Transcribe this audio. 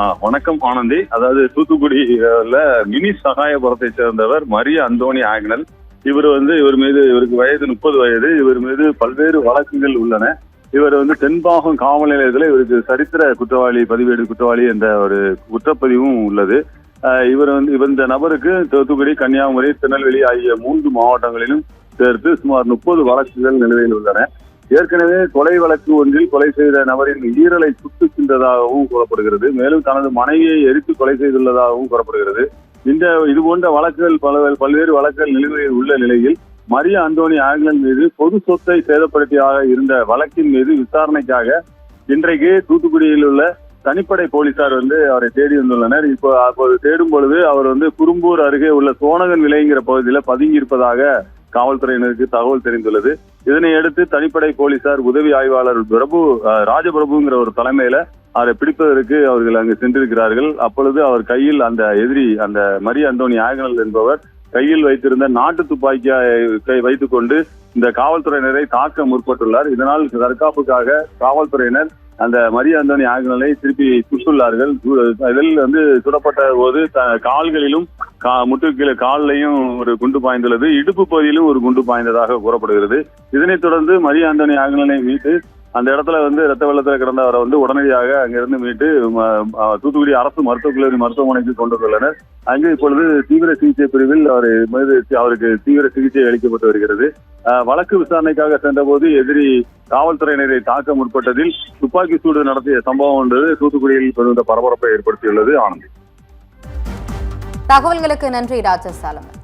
வணக்கம் ஆனந்தி. அதாவது தூத்துக்குடியில மினி சகாயபுரத்தை சேர்ந்தவர் மரிய அந்தோணி ஆக்னல். இவருக்கு வயது 30 வயது. இவர் மீது பல்வேறு வழக்குகள் உள்ளன. இவர் தென்பாகம் காவல் நிலையத்தில் இவருக்கு சரித்திர பதிவேடு குற்றவாளி என்ற ஒரு குற்றப்பதிவும் உள்ளது. இந்த நபருக்கு தூத்துக்குடி, கன்னியாகுமரி, திருநெல்வேலி ஆகிய 3 மாவட்டங்களிலும் சேர்த்து சுமார் 30 வழக்குகள் நிலுவையில் உள்ளன. ஏற்கனவே கொலை வழக்கு ஒன்றில் கொலை செய்த நபரின் ஈரலை சுட்டு சென்றதாகவும் கூறப்படுகிறது. மேலும் தனது மனைவியை எரித்து கொலை செய்துள்ளதாகவும் கூறப்படுகிறது. இது போன்ற வழக்குகள் பல்வேறு வழக்குகள் நிலுவையில் உள்ள நிலையில் மரிய அந்தோணி ஆக்னல் மீது பொது சொத்தை சேதப்படுத்தியாக இருந்த வழக்கின் மீது விசாரணைக்காக இன்றைக்கு தூத்துக்குடியில் உள்ள தனிப்படை போலீசார் அவரை தேடி வந்துள்ளனர். அப்போது தேடும் பொழுது அவர் குறும்பூர் அருகே உள்ள சோனகன் விலைங்கிற பகுதியில் பதுங்கி இருப்பதாக காவல்துறையினருக்கு தகவல் தெரிந்துள்ளது. இதனையடுத்து தனிப்படை போலீசார் உதவி ஆய்வாளர் ராஜபிரபுங்கிற ஒரு தலைமையில அவரை பிடிப்பதற்கு அவர்கள் அங்கு சென்றிருக்கிறார்கள். அப்பொழுது அவர் கையில் அந்த மரிய அந்தோணி ஆக்னல் என்பவர் கையில் வைத்திருந்த நாட்டு துப்பாக்கியை வைத்துக் கொண்டு இந்த காவல்துறையினரை தாக்க முற்பட்டுள்ளார். இதனால் தற்காப்புக்காக காவல்துறையினர் அந்த மரிய அந்தோணி ஆக்னலை திருப்பி சுட்டுள்ளார்கள். இதில் சுடப்பட்ட போது கால்களிலும் முட்டுக்கீழே காலிலையும் ஒரு குண்டு பாய்ந்துள்ளது. இடுப்பு பகுதியிலும் ஒரு குண்டு பாய்ந்ததாக கூறப்படுகிறது. இதனைத் தொடர்ந்து மரிய அந்தோணி ஆக்னலை மீட்டு அந்த இடத்துல ரத்த வெள்ளத்தில் கிடந்த அவரை உடனடியாக அங்கிருந்து மீட்டு தூத்துக்குடி அரசு மருத்துவக் கல்லூரி மருத்துவமனைக்கு கொண்டு வந்துள்ளனர். அங்கு இப்பொழுது தீவிர சிகிச்சை பிரிவில் அவருக்கு தீவிர சிகிச்சை அளிக்கப்பட்டு வருகிறது. வழக்கு விசாரணைக்காக சென்றபோது எதிரி காவல்துறையினரை தாக்க முற்பட்டதில் துப்பாக்கி சூடு நடத்திய சம்பவம் ஒன்று தூத்துக்குடியில் பெருந்த பரபரப்பை ஏற்படுத்தியுள்ளது. ஆனந்தி, தகவல்களுக்கு நன்றி ராஜசாலமன்.